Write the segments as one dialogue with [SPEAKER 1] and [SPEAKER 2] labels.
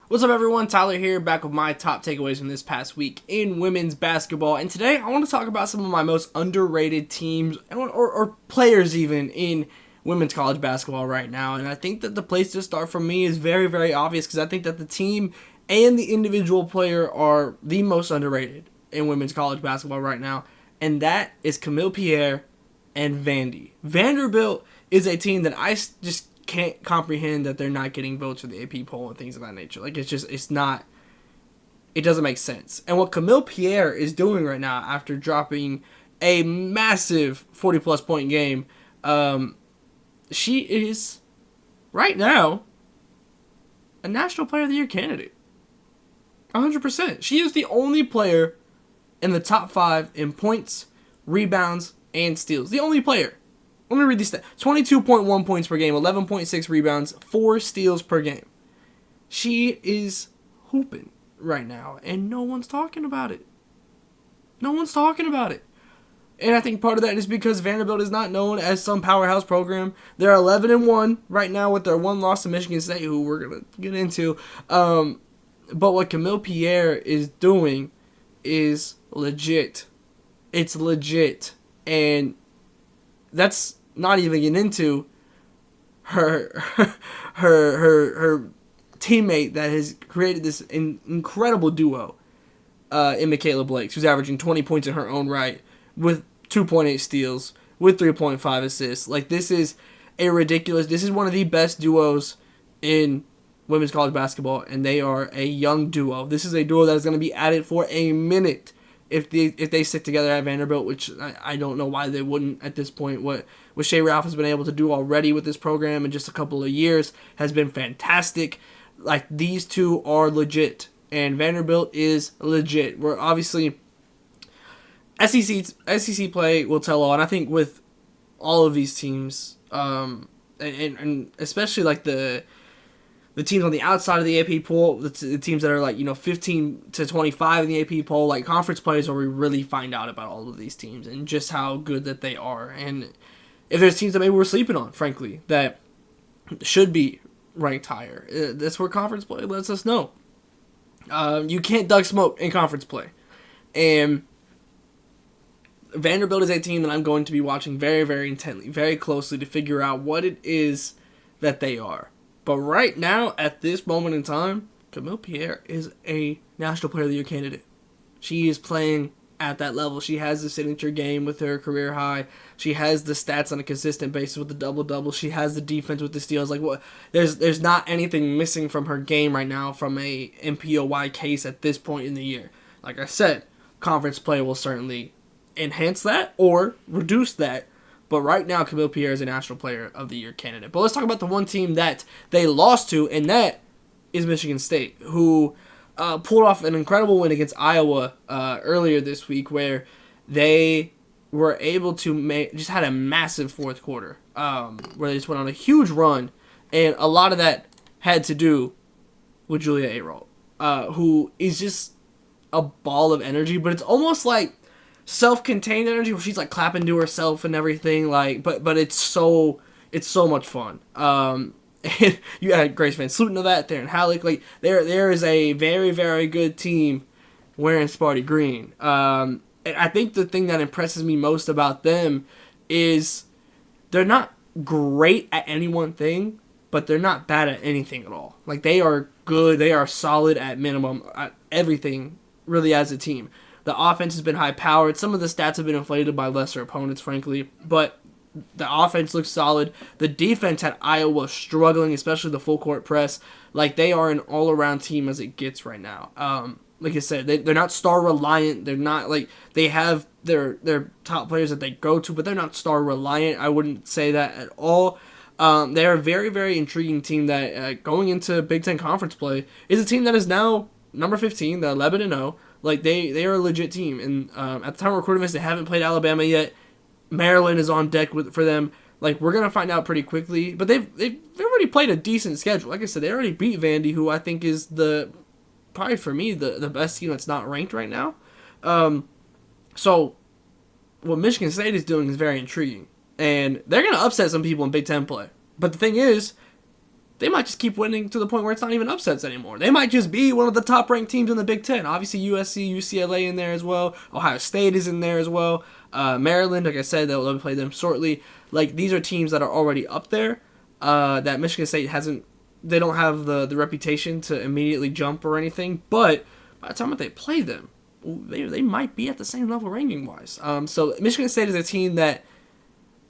[SPEAKER 1] What's up, everyone? Tyler here, back with my top takeaways from this past week in women's basketball. And today, I want to talk about some of my most underrated teams or players even in women's college basketball right now. And I think that the place to start for me is very, very obvious because I think that the team and the individual player are the most underrated in women's college basketball right now. And that is Camille Pierre and Vandy. Vanderbilt is a team that I just can't comprehend that they're not getting votes for the AP poll and things of that nature. Like, it doesn't make sense. And what Camille Pierre is doing right now after dropping a massive 40-plus point game, she is, right now, a National Player of the Year candidate. 100%. She is the only player in the top 5 in points, rebounds, and steals. The only player. Let me read these stats. 22.1 points per game, 11.6 rebounds, 4 steals per game. She is hooping right now, and no one's talking about it. No one's talking about it. And I think part of that is because Vanderbilt is not known as some powerhouse program. They're 11-1 right now with their one loss to Michigan State, who we're going to get into. But what Camille Pierre is doing is legit. It's legit. And that's not even getting into her teammate that has created this incredible duo in Michaela Blake, who's averaging 20 points in her own right with 2.8 steals, with 3.5 assists. Like, this is one of the best duos in women's college basketball, and they are a young duo. This is a duo that is going to be at it for a minute if they stick together at Vanderbilt, which I don't know why they wouldn't at this point. What Shea Ralph has been able to do already with this program in just a couple of years has been fantastic. Like, these two are legit, and Vanderbilt is legit. We're obviously SEC play will tell all, and I think with all of these teams, and especially like the teams on the outside of the AP poll, the teams that are like, 15 to 25 in the AP poll, like conference plays where we really find out about all of these teams and just how good that they are. And if there's teams that maybe we're sleeping on, frankly, that should be ranked higher, that's where conference play lets us know. You can't duck smoke in conference play. And Vanderbilt is a team that I'm going to be watching very, very intently, very closely to figure out what it is that they are. But right now, at this moment in time, Camille Pierre is a National Player of the Year candidate. She is playing at that level. She has the signature game with her career high. She has the stats on a consistent basis with the double-double. She has the defense with the steals. Like, what? There's not anything missing from her game right now from a MPOY case at this point in the year. Like I said, conference play will certainly enhance that or reduce that. But right now, Camille Pierre is a National Player of the Year candidate. But let's talk about the one team that they lost to, and that is Michigan State, who pulled off an incredible win against Iowa earlier this week, where they were able to just had a massive fourth quarter, where they just went on a huge run, and a lot of that had to do with Julia Ayrault, who is just a ball of energy, but it's almost like self-contained energy where she's like clapping to herself and everything, like, but it's so much fun. And you had Grace Van Sluten to that, Darren Halleck. Like, there is a very, very good team wearing Sparty Green. And I think the thing that impresses me most about them is they're not great at any one thing, but they're not bad at anything at all. Like, they are good, they are solid at minimum at everything, really, as a team. The offense has been high-powered. Some of the stats have been inflated by lesser opponents, frankly. But the offense looks solid. The defense had Iowa struggling, especially the full-court press. Like, they are an all-around team as it gets right now. Like I said, they're not star-reliant. They're not, like, they have their top players that they go to, but they're not star-reliant. I wouldn't say that at all. They're a very, very intriguing team that, going into Big Ten Conference play, is a team that is now number 15, the 11-0. Like, they are a legit team, and at the time of recording this, they haven't played Alabama yet. Maryland is on deck for them. Like, we're gonna find out pretty quickly, but they've already played a decent schedule. Like I said, they already beat Vandy, who I think is probably for me the best team that's not ranked right now. So what Michigan State is doing is very intriguing, and they're gonna upset some people in Big Ten play. But the thing is, they might just keep winning to the point where it's not even upsets anymore. They might just be one of the top-ranked teams in the Big Ten. Obviously, USC, UCLA in there as well. Ohio State is in there as well. Maryland, like I said, they'll play them shortly. Like, these are teams that are already up there that Michigan State hasn't. They don't have the reputation to immediately jump or anything. But by the time that they play them, they might be at the same level ranking-wise. So Michigan State is a team that,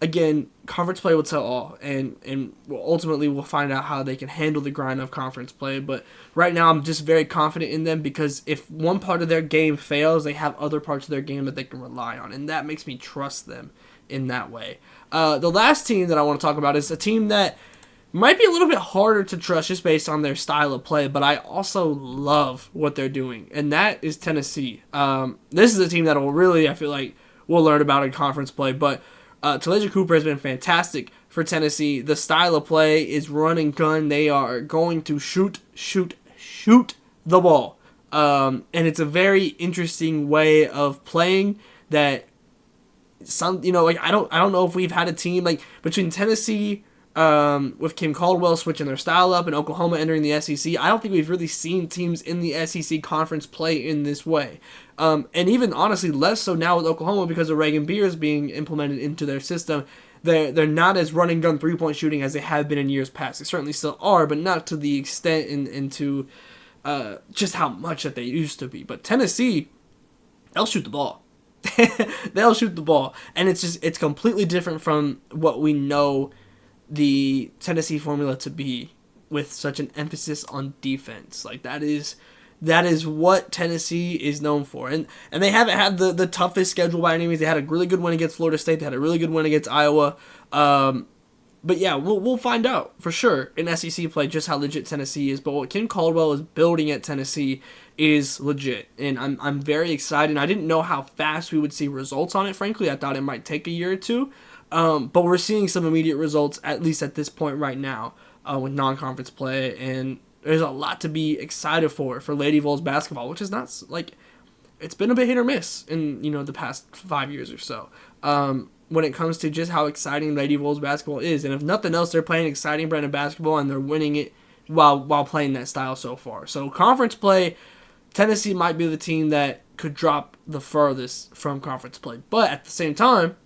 [SPEAKER 1] again, conference play will tell all, and ultimately we'll find out how they can handle the grind of conference play. But right now, I'm just very confident in them because if one part of their game fails, they have other parts of their game that they can rely on, and that makes me trust them in that way. The last team that I want to talk about is a team that might be a little bit harder to trust just based on their style of play, but I also love what they're doing, and that is Tennessee. This is a team that will really, I feel like, we'll learn about in conference play, but Talijah Cooper has been fantastic for Tennessee. The style of play is run and gun. They are going to shoot the ball. And it's a very interesting way of playing that I don't know if we've had a team like between Tennessee with Kim Caldwell switching their style up and Oklahoma entering the SEC. I don't think we've really seen teams in the SEC conference play in this way. And even honestly less so now with Oklahoma because of Reagan Beers being implemented into their system. They're not as run and gun 3-point shooting as they have been in years past. They certainly still are, but not to the extent and to just how much that they used to be. But Tennessee, they'll shoot the ball. They'll shoot the ball. And it's completely different from what we know the Tennessee formula to be with such an emphasis on defense. Like that is what Tennessee is known for. And they haven't had the toughest schedule by any means. They had a really good win against Florida State. They had a really good win against Iowa. But yeah, we'll find out for sure in SEC play just how legit Tennessee is. But what Kim Caldwell is building at Tennessee is legit. And I'm very excited. I didn't know how fast we would see results on it, frankly. I thought it might take a year or two. But we're seeing some immediate results, at least at this point right now, with non-conference play. And there's a lot to be excited for Lady Vols basketball, which is not, like, it's been a bit hit or miss in, the past 5 years or so. When it comes to just how exciting Lady Vols basketball is. And if nothing else, they're playing exciting brand of basketball and they're winning it while playing that style so far. So conference play, Tennessee might be the team that could drop the furthest from conference play. But at the same time,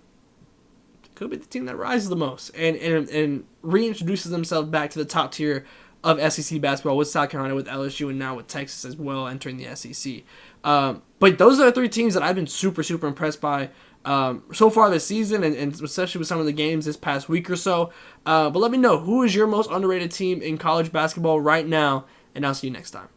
[SPEAKER 1] it could be the team that rises the most and reintroduces themselves back to the top tier of SEC basketball with South Carolina, with LSU, and now with Texas as well entering the SEC. But those are the three teams that I've been super, super impressed by so far this season, and especially with some of the games this past week or so. But let me know, who is your most underrated team in college basketball right now, and I'll see you next time.